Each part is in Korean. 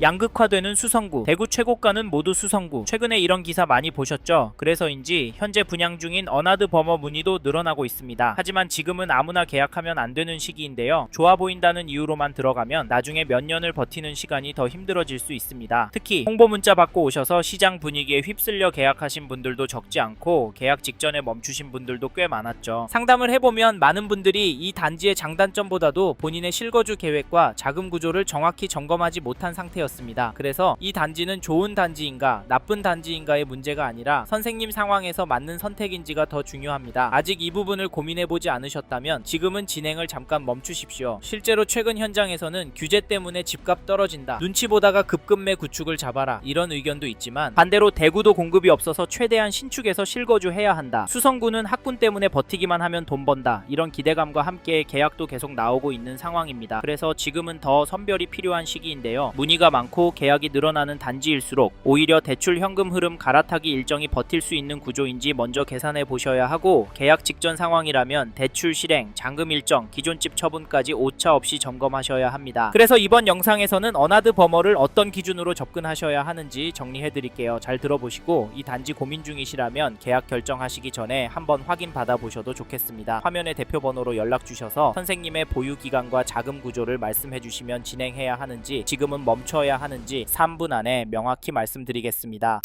양극화되는 수성구, 대구 최고가는 모두 수성구. 최근에 이런 기사 많이 보셨죠? 그래서인지 현재 분양 중인 어나드 버머 문의도 늘어나고 있습니다. 하지만 지금은 아무나 계약하면 안 되는 시기인데요. 좋아 보인다는 이유로만 들어가면 나중에 몇 년을 버티는 시간이 더 힘들어질 수 있습니다. 특히 홍보 문자 받고 오셔서 시장 분위기에 휩쓸려 계약하신 분들도 적지 않고 계약 직전에 멈추신 분들도 꽤 많았죠. 상담을 해보면 많은 분들이 이 단지의 장단점보다도 본인의 실거주 계획과 자금 구조를 정확히 점검하지 못한 상태였습니다. 그래서 이 단지는 좋은 단지인가 나쁜 단지인가의 문제가 아니라 선생님 상황에서 맞는 선택인지가 더 중요합니다. 아직 이 부분을 고민해보지 않으셨다면 지금은 진행을 잠깐 멈추십시오. 실제로 최근 현장에서는 규제 때문에 집값 떨어진다, 눈치 보다가 급급매 구축을 잡아라, 이런 의견도 있지만 반대로 대구도 공급이 없어서 최대한 신축해서 실거주해야 한다, 수성구는 학군 때문에 버티기만 하면 돈 번다, 이런 기대감과 함께 계약도 계속 나오고 있는 상황입니다. 그래서 지금은 더 선별이 필요한 시기인데요. 문의가 많고 계약이 늘어나는 단지일수록 오히려 대출 현금 흐름 갈아타기 일정이 버틸 수 있는 구조인지 먼저 계산해 보셔야 하고, 계약 직전 상황이라면 대출 실행, 잔금 일정, 기존 집 처분까지 오차 없이 점검하셔야 합니다. 그래서 이번 영상에서는 어나드 버머를 어떤 기준으로 접근하셔야 하는지 정리해 드릴게요. 잘 들어보시고 이 단지 고민 중이시라면 계약 결정하시기 전에 한번 확인 받아 보셔도 좋겠습니다. 화면에 대표 번호로 연락 주셔서 선생님의 보유 기간과 자금 구조를 말씀해 주시면 진행해야 하는지, 지금은 멈춰야 하는지 3분 안에 명확히 말씀드리겠습니다.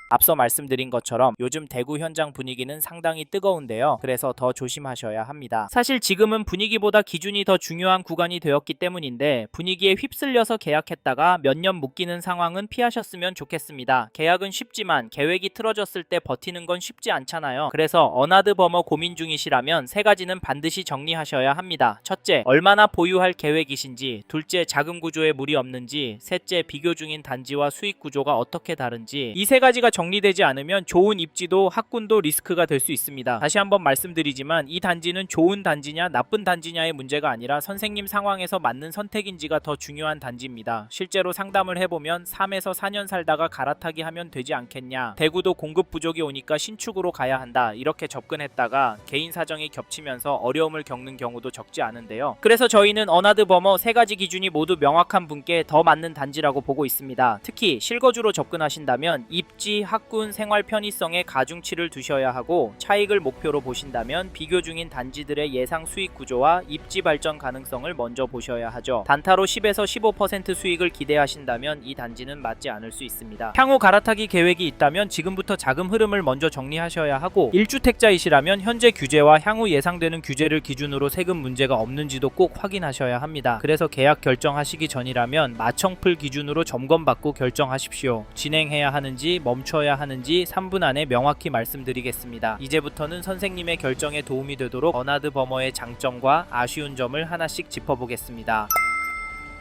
앞서 말씀드린 것처럼 요즘 대구 현장 분위기는 상당히 뜨거운데요. 그래서 더 조심하셔야 합니다. 사실 지금은 분위기보다 기준이 더 중요한 구간이 되었기 때문인데 분위기에 휩쓸려서 계약했다가 몇 년 묶이는 상황은 피하셨으면 좋겠습니다. 계약은 쉽지만 계획이 틀어졌을 때 버티는 건 쉽지 않잖아요. 그래서 어나드 버머 고민 중이시라면 세 가지는 반드시 정리하셔야 합니다. 첫째, 얼마나 보유할 계획이신지. 둘째, 자금 구조에 무리 없는지. 셋째, 비교 중인 단지와 수익 구조가 어떻게 다른지. 이 세 가지가 정리되지 않으면 좋은 입지도 학군도 리스크가 될 수 있습니다. 다시 한번 말씀드리지만 이 단지는 좋은 단지냐 나쁜 단지냐의 문제가 아니라 선생님 상황에서 맞는 선택인지가 더 중요한 단지입니다. 실제로 상담을 해보면 3에서 4년 살다가 갈아타기 하면 되지 않겠냐, 대구도 공급 부족이 오니까 신축으로 가야 한다, 이렇게 접근했다가 개인 사정이 겹치면서 어려움을 겪는 경우도 적지 않은데요. 그래서 저희는 어나드 버머 세 가지 기준이 모두 명확한 분께 더 맞는 단지라고 보고 있습니다. 특히 실거주로 접근하신다면 입지, 학군, 생활 편의성에 가중치를 두셔야 하고, 차익을 목표로 보신다면 비교 중인 단지들의 예상 수익 구조와 입지 발전 가능성을 먼저 보셔야 하죠. 단타로 10에서 15% 수익을 기대하신다면 이 단지는 맞지 않을 수 있습니다. 향후 갈아타기 계획이 있다면 지금부터 자금 흐름을 먼저 정리하셔야 하고, 1주택자이시라면 현재 규제와 향후 예상되는 규제를 기준으로 세금 문제가 없는지도 꼭 확인하셔야 합니다. 그래서 계약 결정하시기 전이라면 마청풀 기준으로 점검받고 결정하십시오. 진행해야 하는지 멈춰야 하는지 3분 안에 명확히 말씀드리겠습니다. 이제부터는 선생님의 결정에 도움이 되도록 어나드 버머의 장점과 아쉬운 점을 하나씩 짚어보겠습니다.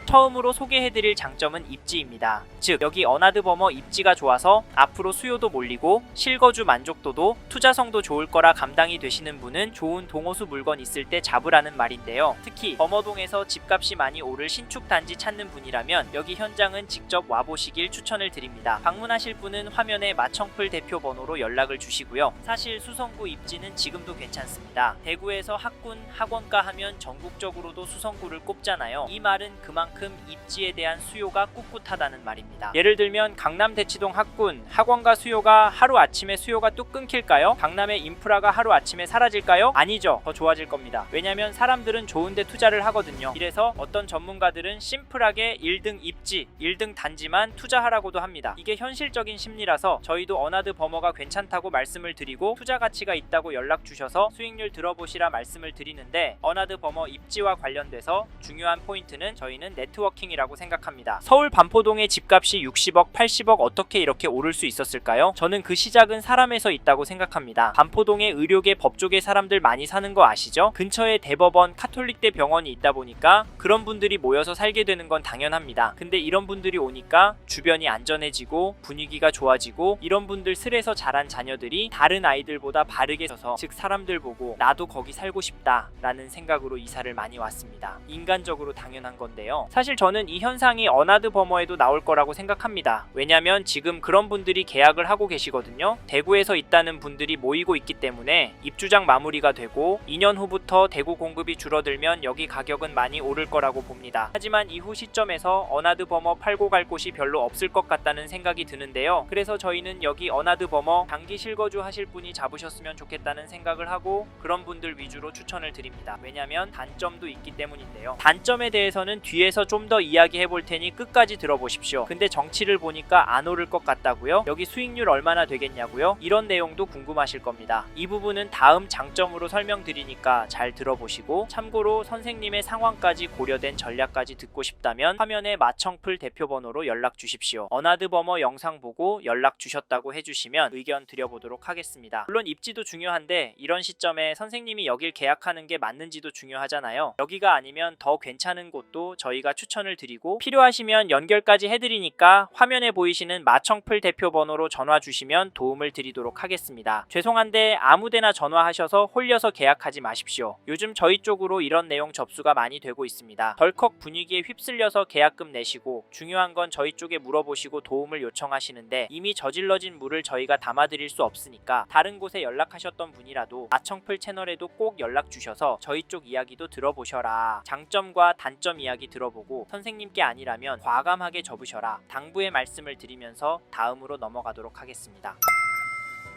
처음으로 소개해드릴 장점은 입지입니다. 즉 여기 어나드 버머 입지가 좋아서 앞으로 수요도 몰리고 실거주 만족도도 투자성도 좋을 거라 감당이 되시는 분은 좋은 동호수 물건 있을 때 잡으라는 말인데요. 특히 범어동에서 집값이 많이 오를 신축 단지 찾는 분이라면 여기 현장은 직접 와보시길 추천을 드립니다. 방문하실 분은 화면에 마청풀 대표 번호로 연락을 주시고요. 사실 수성구 입지는 지금도 괜찮습니다. 대구에서 학군, 학원가 하면 전국적으로도 수성구를 꼽잖아요. 이 말은 그만큼 입지에 대한 수요가 꿋꿋하다는 말입니다. 예를 들면 강남 대치동 학군, 학원가 수요가 하루아침에 수요가 뚝 끊길까요? 강남의 인프라가 하루아침에 사라질까요? 아니죠. 더 좋아질 겁니다. 왜냐면 사람들은 좋은데 투자를 하거든요. 이래서 어떤 전문가들은 심플하게 1등 입지, 1등 단지만 투자하라고도 합니다. 이게 현실적인 심리라서 저희도 어나드 버머가 괜찮다고 말씀을 드리고 투자 가치가 있다고 연락 주셔서 수익률 들어보시라 말씀을 드리는데, 어나드 버머 입지와 관련돼서 중요한 포인트는 저희는 네트워킹이라고 생각합니다. 서울 반포동의 집값이 60억, 80억 어떻게 이렇게 오를 수 있었을까요? 저는 그 시작은 사람에서 있다고 생각합니다. 반포동에 의료계, 법조계 사람들 많이 사는 거 아시죠? 근처에 대법원, 카톨릭대 병원이 있다 보니까 그런 분들이 모여서 살게 되는 건 당연합니다. 근데 이런 분들이 오니까 주변이 안전해지고 분위기가 좋아지고, 이런 분들 슬에서 자란 자녀들이 다른 아이들보다 바르게 서서, 즉 사람들 보고 나도 거기 살고 싶다 라는 생각으로 이사를 많이 왔습니다. 인간적으로 당연한 건데요. 사실 저는 이 현상이 어나드 버머에도 나올 거라고 생각합니다. 왜냐면 지금 그런 분들이 계약을 하고 계시거든요. 대구에서 있다는 분들이 모이고 있기 때문에 입주장 마무리가 되고 2년 후부터 대구 공급이 줄어들면 여기 가격은 많이 오를 거라고 봅니다. 하지만 이후 시점에서 어나드 버머 팔고 갈 곳이 별로 없을 것 같다는 생각이 드는데요. 그래서 저희는 여기 어나드 버머 단기 실거주 하실 분이 잡으셨으면 좋겠다는 생각을 하고 그런 분들 위주로 추천을 드립니다. 왜냐면 단점도 있기 때문인데요. 단점에 대해서는 뒤에서 좀 더 이야기해 볼 테니 끝까지 들어보십시오. 근데 정치를 보니까 안 오를 것 같다고요? 여기 수익률 얼마나 되겠냐고요? 이런 내용도 궁금하실 겁니다. 이 부분은 다음 장점으로 설명드리니까 잘 들어보시고, 참고로 선생님의 상황까지 고려된 전략까지 듣고 싶다면 화면에 마청풀 대표번호로 연락 주십시오. 어나드 버머 영상 보고 연락 주셨다고 해주시면 의견 드려보도록 하겠습니다. 물론 입지도 중요한데 이런 시점에 선생님이 여길 계약하는 게 맞는지도 중요하잖아요. 여기가 아니면 더 괜찮은 곳도 저희가 추천을 드리고, 필요하시면 연결까지 해드리니까 화면에 보이시는 마청풀 대표 번호로 전화 주시면 도움을 드리도록 하겠습니다. 죄송한데 아무데나 전화하셔서 홀려서 계약하지 마십시오. 요즘 저희 쪽으로 이런 내용 접수가 많이 되고 있습니다. 덜컥 분위기에 휩쓸려서 계약금 내시고, 중요한 건 저희 쪽에 물어보시고 도움을 요청하시는데 이미 저질러진 물을 저희가 담아드릴 수 없으니까 다른 곳에 연락하셨던 분이라도 마청풀 채널에도 꼭 연락 주셔서 저희 쪽 이야기도 들어보셔라. 장점과 단점 이야기 들어보고 선생님께 아니라면 과감하게 접으셔라. 당부의 말씀을 드리면서 다음으로 넘어가도록 하겠습니다.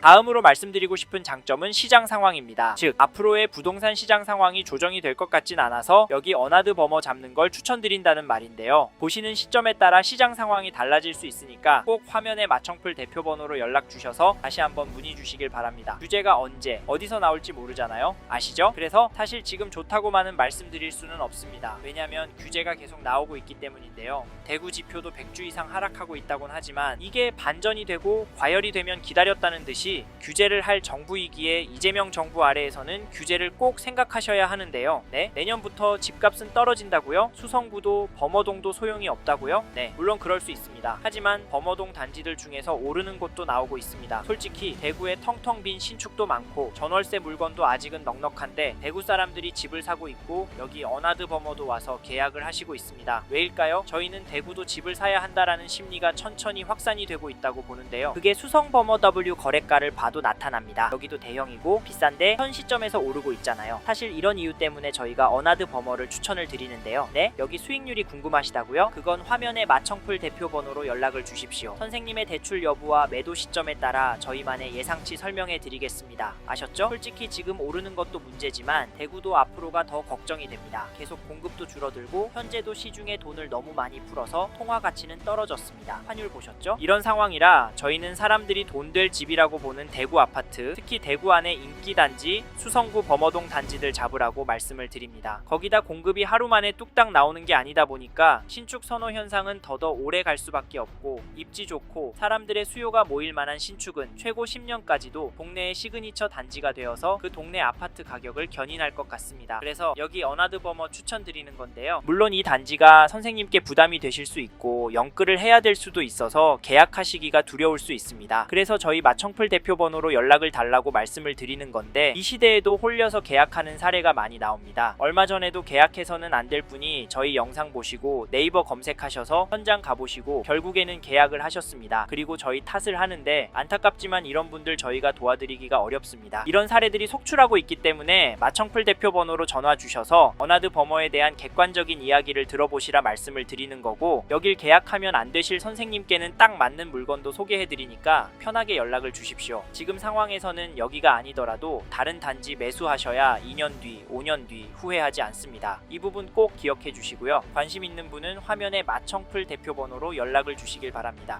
다음으로 말씀드리고 싶은 장점은 시장 상황입니다. 즉, 앞으로의 부동산 시장 상황이 조정이 될 것 같진 않아서 여기 어나드 버머 잡는 걸 추천드린다는 말인데요. 보시는 시점에 따라 시장 상황이 달라질 수 있으니까 꼭 화면에 마청풀 대표 번호로 연락 주셔서 다시 한번 문의 주시길 바랍니다. 규제가 언제, 어디서 나올지 모르잖아요. 아시죠? 그래서 사실 지금 좋다고만은 말씀드릴 수는 없습니다. 왜냐면 규제가 계속 나오고 있기 때문인데요. 대구 지표도 100주 이상 하락하고 있다곤 하지만 이게 반전이 되고 과열이 되면 기다렸다는 듯이 규제를 할 정부이기에 이재명 정부 아래에서는 규제를 꼭 생각하셔야 하는데요. 네, 내년부터 집값은 떨어진다고요? 수성구도 범어동도 소용이 없다고요? 네, 물론 그럴 수 있습니다. 하지만 범어동 단지들 중에서 오르는 곳도 나오고 있습니다. 솔직히 대구에 텅텅 빈 신축도 많고 전월세 물건도 아직은 넉넉한데 대구 사람들이 집을 사고 있고 여기 어나드 버머도 와서 계약을 하시고 있습니다. 왜일까요? 저희는 대구도 집을 사야 한다라는 심리가 천천히 확산이 되고 있다고 보는데요. 그게 수성 버머 W 거래가 를 봐도 나타납니다. 여기도 대형이고 비싼데 현 시점에서 오르고 있잖아요. 사실 이런 이유 때문에 저희가 어나드 버머를 추천을 드리는데요. 네, 여기 수익률이 궁금하시다고요? 그건 화면에 마청풀 대표 번호로 연락을 주십시오. 선생님의 대출 여부와 매도 시점에 따라 저희만의 예상치 설명해 드리겠습니다. 아셨죠? 솔직히 지금 오르는 것도 문제지만 대구도 앞으로가 더 걱정이 됩니다. 계속 공급도 줄어들고 현재도 시중에 돈을 너무 많이 풀어서 통화 가치는 떨어졌습니다. 환율 보셨죠? 이런 상황이라 저희는 사람들이 돈 될 집이라고 보는 대구 아파트, 특히 대구 안의 인기 단지, 수성구 범어동 단지들 잡으라고 말씀을 드립니다. 거기다 공급이 하루 만에 뚝딱 나오는 게 아니다 보니까 신축 선호 현상은 더더 오래 갈 수밖에 없고, 입지 좋고 사람들의 수요가 모일 만한 신축은 최고 10년까지도 동네의 시그니처 단지가 되어서 그 동네 아파트 가격을 견인할 것 같습니다. 그래서 여기 어나드 버머 추천드리는 건데요. 물론 이 단지가 선생님께 부담이 되실 수 있고 영끌을 해야 될 수도 있어서 계약하시기가 두려울 수 있습니다. 그래서 저희 마청풀 대표 번호로 연락을 달라고 말씀을 드리는 건데, 이 시대에도 홀려서 계약하는 사례가 많이 나옵니다. 얼마 전에도 계약해서는 안 될 분이 저희 영상 보시고 네이버 검색하셔서 현장 가보시고 결국에는 계약을 하셨습니다. 그리고 저희 탓을 하는데 안타깝지만 이런 분들 저희가 도와드리기가 어렵습니다. 이런 사례들이 속출하고 있기 때문에 마청풀 대표 번호로 전화 주셔서 어나드 버머에 대한 객관적인 이야기를 들어보시라 말씀을 드리는 거고, 여길 계약하면 안 되실 선생님께는 딱 맞는 물건도 소개해드리니까 편하게 연락을 주십시오. 지금 상황에서는 여기가 아니더라도 다른 단지 매수하셔야 2년 뒤, 5년 뒤 후회하지 않습니다. 이 부분 꼭 기억해 주시고요. 관심 있는 분은 화면에 마청풀 대표 번호로 연락을 주시길 바랍니다.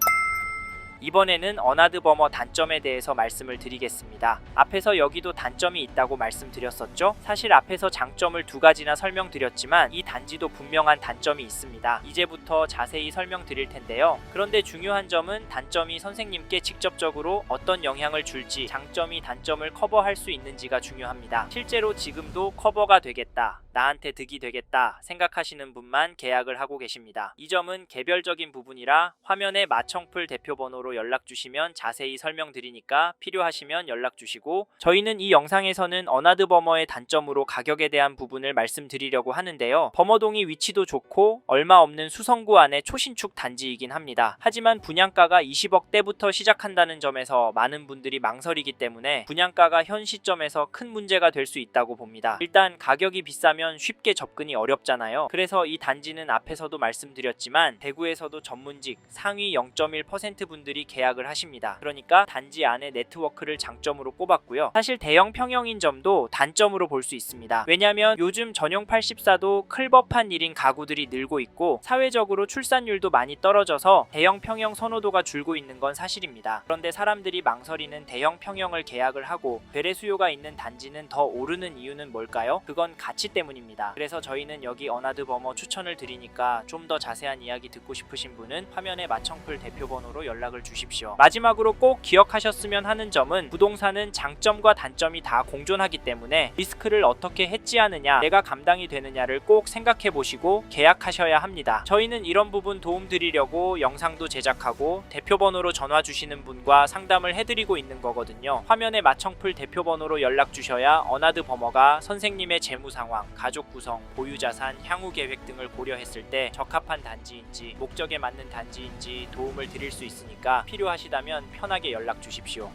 이번에는 어나드 버머 단점에 대해서 말씀을 드리겠습니다. 앞에서 여기도 단점이 있다고 말씀드렸었죠? 사실 앞에서 장점을 두 가지나 설명드렸지만 이 단지도 분명한 단점이 있습니다. 이제부터 자세히 설명드릴 텐데요. 그런데 중요한 점은 단점이 선생님께 직접적으로 어떤 영향을 줄지, 장점이 단점을 커버할 수 있는지가 중요합니다. 실제로 지금도 커버가 되겠다, 나한테 득이 되겠다 생각하시는 분만 계약을 하고 계십니다. 이 점은 개별적인 부분이라 화면에 마청풀 대표 번호로 대표번호로 연락 주시면 자세히 설명드리니까 필요하시면 연락 주시고, 저희는 이 영상에서는 어나드 버머의 단점으로 가격에 대한 부분을 말씀드리려고 하는데요. 버머동이 위치도 좋고 얼마 없는 수성구 안에 초신축 단지이긴 합니다. 하지만 분양가가 20억대부터 시작한다는 점에서 많은 분들이 망설이기 때문에 분양가가 현 시점에서 큰 문제가 될 수 있다고 봅니다. 일단 가격이 비싸면 쉽게 접근이 어렵잖아요. 그래서 이 단지는 앞에서도 말씀드렸지만 대구에서도 전문직 상위 0.1% 분들이 계약을 하십니다. 그러니까 단지 안에 네트워크를 장점으로 꼽았고요. 사실 대형 평형인 점도 단점으로 볼 수 있습니다. 왜냐면 요즘 전용 84도 클법한 일인 가구들이 늘고 있고 사회적으로 출산율도 많이 떨어져서 대형 평형 선호도가 줄고 있는 건 사실입니다. 그런데 사람들이 망설이는 대형 평형을 계약을 하고 배례 수요가 있는 단지는 더 오르는 이유는 뭘까요? 그건 가치 때문입니다. 그래서 저희는 여기 어나드 버머 추천을 드리니까 좀 더 자세한 이야기 듣고 싶으신 분은 화면에 마청풀 대표번호로 연락을 주십시오. 마지막으로 꼭 기억하셨으면 하는 점은 부동산은 장점과 단점이 다 공존하기 때문에 리스크를 어떻게 해지하느냐, 내가 감당이 되느냐를 꼭 생각해 보시고 계약하셔야 합니다. 저희는 이런 부분 도움 드리려고 영상도 제작하고 대표번호로 전화 주시는 분과 상담을 해드리고 있는 거거든요. 화면에 마청풀 대표번호로 연락 주셔야 어나드 버머가 선생님의 재무 상황, 가족 구성, 보유자산, 향후 계획 등을 고려했을 때 적합한 단지인지 목적에 맞는 단지인지 도움을 드릴 수 있으니까 필요하시다면 편하게 연락 주십시오.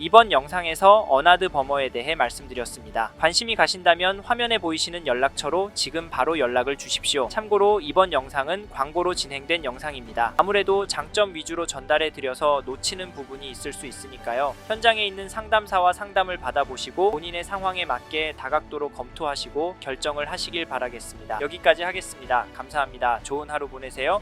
이번 영상에서 어나드 버머에 대해 말씀드렸습니다. 관심이 가신다면 화면에 보이시는 연락처로 지금 바로 연락을 주십시오. 참고로 이번 영상은 광고로 진행된 영상입니다. 아무래도 장점 위주로 전달해 드려서 놓치는 부분이 있을 수 있으니까요. 현장에 있는 상담사와 상담을 받아보시고 본인의 상황에 맞게 다각도로 검토하시고 결정을 하시길 바라겠습니다. 여기까지 하겠습니다. 감사합니다. 좋은 하루 보내세요.